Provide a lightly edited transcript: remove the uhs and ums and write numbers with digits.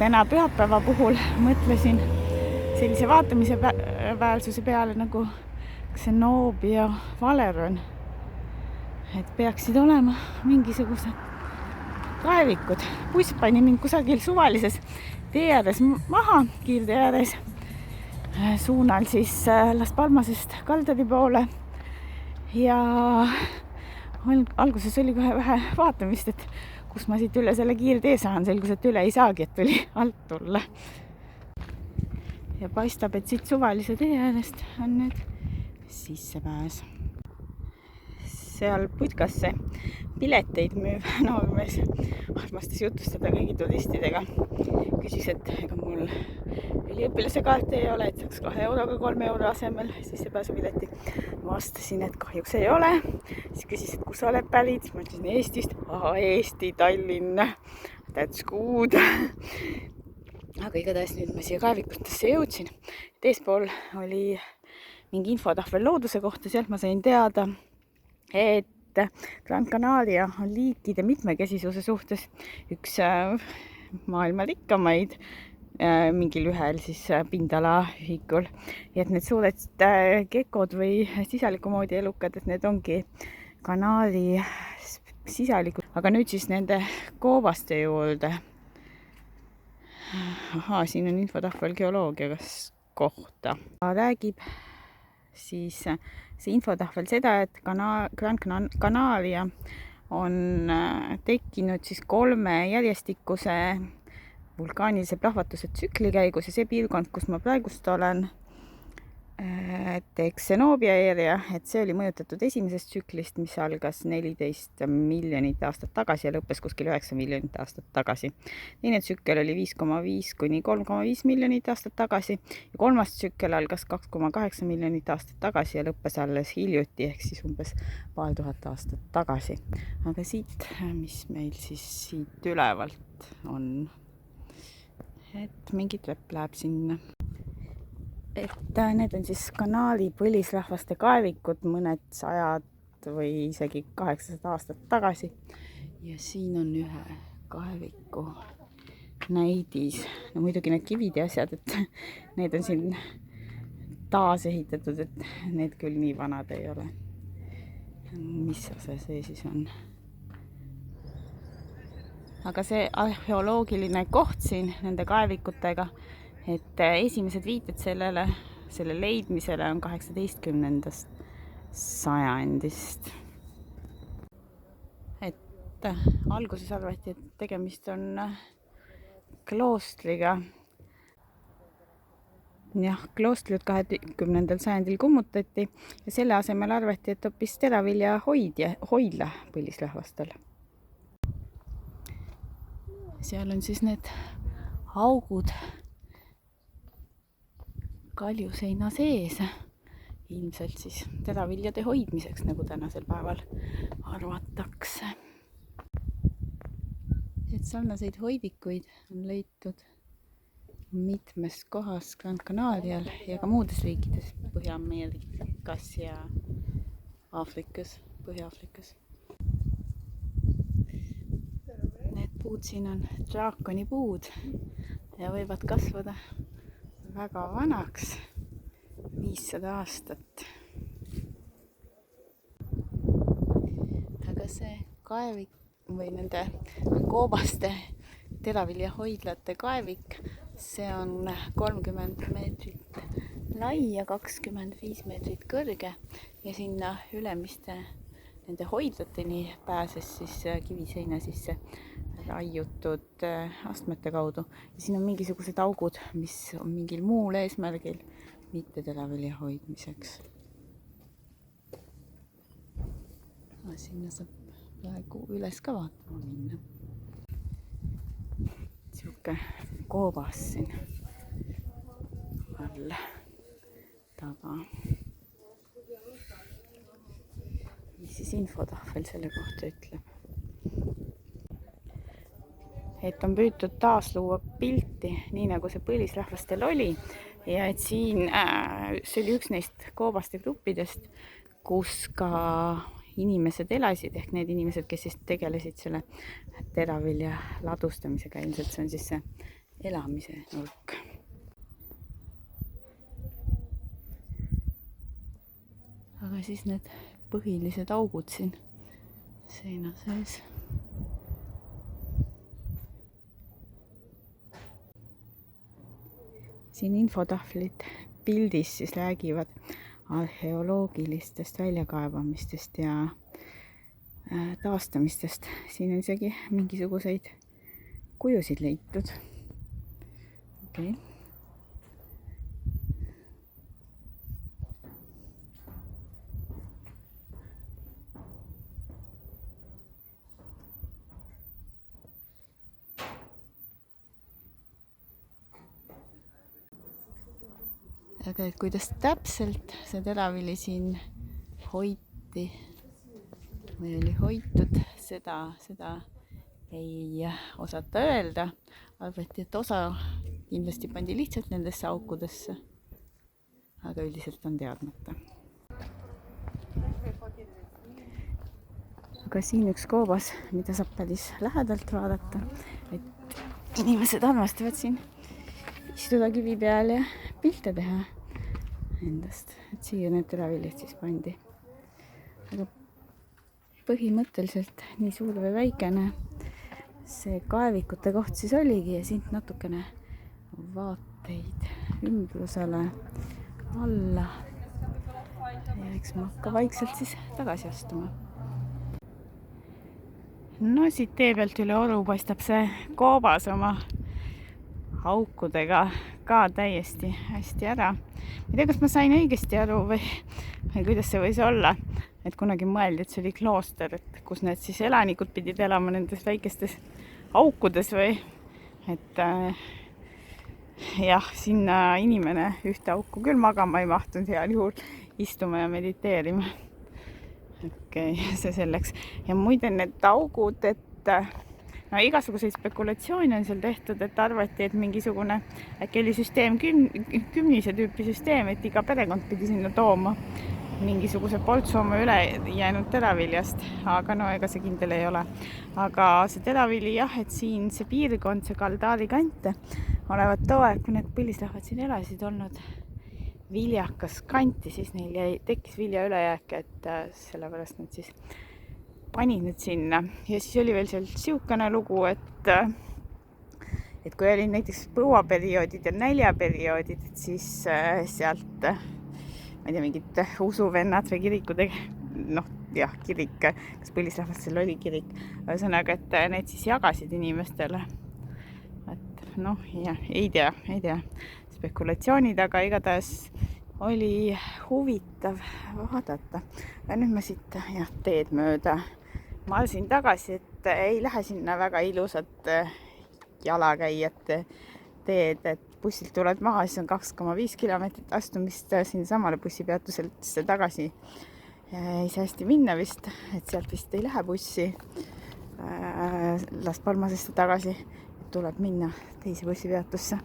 täna pühapäeva puhul mõtlesin sellise vaatamise väärsuse peale nagu Xenobia Valeron, et peaksid olema mingisugused kaevikud. Buss pani mind kusagil suvalises tee ääres maha, kiirtee ääres, suunal siis Las Palmasest Kaldari poole ja alguses oli kohe vähe vaatamist, et kus ma siit üle selle kiirtee saan. Selgus, et üle ei saagi, et tuli alt tulla. Ja paistab, et siit suvalise tee äärest on nüüd sissepääs. Seal putkasse pileteid müüv noormees armastas jutustada kõigi turistidega. Küsis, et ega mul üliõpilase kaarti ei ole, et saaks 2 euroga 3 euro asemel sissepääsupileti. Vastasin, et kahjuks ei ole. Siis küsis, et kus sa oled pärit. Ma ütlesin Eestist. Eesti, Tallinn. That's good. Aga igatahes nüüd ma siia kaevikutesse jõudsin. Teespool oli mingi infotahvel looduse kohta. Sealt ma sain teada, et Gran Canaria on liikide mitmekesisuse suhtes üks maailma rikkamaid mingil ühel siis pindala ühikul. Ja et need suured gekod või sisaliku moodi elukad, et need ongi Kanaari sisalikud. Aga nüüd siis nende koobaste juurde. Siin on infotahvel geoloogia kohta. Räägib siis see infotahvel seda, et Gran Canaria on tekkinud siis 3 järjestikuse vulkaanilise plahvatuse tsükli käigus ja see piirkond, kus ma praegust olen, Xenobia area, et see oli mõjutatud esimesest tsüklist, mis algas 14 miljonit aastat tagasi ja lõppes kuskil 9 miljonit aastat tagasi. Teine tsükkel oli 5,5 kuni 3,5 miljonit aastat tagasi ja kolmas tsükkel algas 2,8 miljonit aastat tagasi ja lõppes alles hiljuti, ehk siis umbes paar tuhat aastat tagasi. Aga siit, mis meil siis siit ülevalt on, et mingi trepp läheb sinna. Et need on siis Kanaari põlisrahvaste kaevikud mõned 100 või isegi 800 aastat tagasi. Ja siin on ühe kaeviku näidis. No muidugi need kivid ja asjad, et need on siin taas ehitatud, et need küll nii vanad ei ole. Mis osa see siis on? Aga see arheoloogiline koht siin nende kaevikutega, et esimesed viited selle leidmisele on 18. sajandist. Et alguses arvati, et tegemist on kloostriga. Jah, kloostrid 20. sajandil kummutati ja selle asemel arvati, et hoopis teravilja hoidla põlisrahvastel. Seal on siis need augud kaljuseina sees, ilmselt siis teraviljade hoidmiseks, nagu tänasel päeval arvatakse. Et sarnaseid hoidikuid on leitud mitmes kohas Gran Canarial ja ka muudes riikides, Põhja-Ameerikas ja Aafrikas, Põhja-Aafrikas. Need puud siin on draakoni puud ja võivad kasvada väga vanaks, 500 aastat. Aga see kaevik või nende koobaste teraviljahoidlate kaevik, see on 30 meetrit lai ja 25 meetrit kõrge ja sinna ülemiste nende hoidlateni pääses siis kiviseina sisse raiutud astmete kaudu. Ja siin on mingisugused augud, mis on mingil muul eesmärgil, mitte teravilja hoidmiseks. Sinna saab praegu üles ka vaatama minna. Siuke koobas siin all taga. Mis siis infotahvel selle kohta ütleb? Et on püütud taas luua pilti, nii nagu see põlisrahvastel oli. Ja et siin see oli üks neist koobaste gruppidest, kus ka inimesed elasid, ehk need inimesed, kes siis tegelesid selle teravilja ladustamisega. Ilmselt see on siis see elamise nurk. aga siis need põhilised augud siin seina sees. Siin infotahvlid pildis siis räägivad arheoloogilistest väljakaevamistest ja taastamistest. Siin on isegi mingisuguseid kujusid leitud. Okay. Aga et kuidas täpselt see teravili siin hoiti või oli hoitud, seda ei osata öelda. Arvati, et osa kindlasti pandi lihtsalt nendesse aukudesse, aga üldiselt on teadmata. Aga siin üks koobas, mida saab päris lähedalt vaadata, et inimesed armastavad siin istuda kivi peal ja pilte teha endast, et siia need teravilid siis pandi. Aga põhimõtteliselt nii suur või väikene see kaevikute koht siis oligi ja siit natukene vaateid ümblusele alla. Ja eks ma hakka vaikselt siis tagasi astuma. No siit tee pealt üle oru paistab see koobas oma aukudega ka täiesti hästi ära. Ma ei tea, kas ma sain õigesti aru või kuidas see võis olla, et kunagi mõeldi, et see oli klooster, et kus need siis elanikud pidid elama nendes väikestes aukudes või et jah, sinna inimene ühte auku küll magama ei mahtunud, heal juhul istuma ja mediteerima. Okei, see selleks. Ja muide need augud, et no igasuguseid spekulatsioone on seal tehtud, et arvati, et mingisugune äkki oli süsteem, kümnise tüüpi süsteem, et iga perekond pidi sinna tooma mingisuguse poltsu oma üle jäänud teraviljast, aga no ega see kindel ei ole. Aga see teravili jah, et siin see piirkond, see Kaldaari kant olevat too aeg, kui need põlisrahvad siin elasid olnud viljakas kanti, siis neil tekkis vilja ülejääk, et sellepärast nad siis panid nüüd sinna. Ja siis oli veel seal siukene lugu, et kui oli näiteks põuaperioodid ja näljaperioodid, et siis sealt ma ei tea, mingid usuvennad või kirikud, noh jah, kirik, kas põlisrahvast seal oli kirik, ühesõnaga, et need siis jagasid inimestele. Et noh, jah, ei tea, spekulatsioonid, aga igatahes oli huvitav vaadata. Ja nüüd ma siit teed mööda malsin tagasi, et ei lähe sinna väga ilusat jalakäijate teed, et bussilt tuled maha, siis on 2,5 kilomeetrit astumist siin samale bussipeatuselt tagasi. Ei saa hästi minna vist, et sealt vist ei lähe bussi Las Palmasesse tagasi, tuleb minna teise bussipeatusse.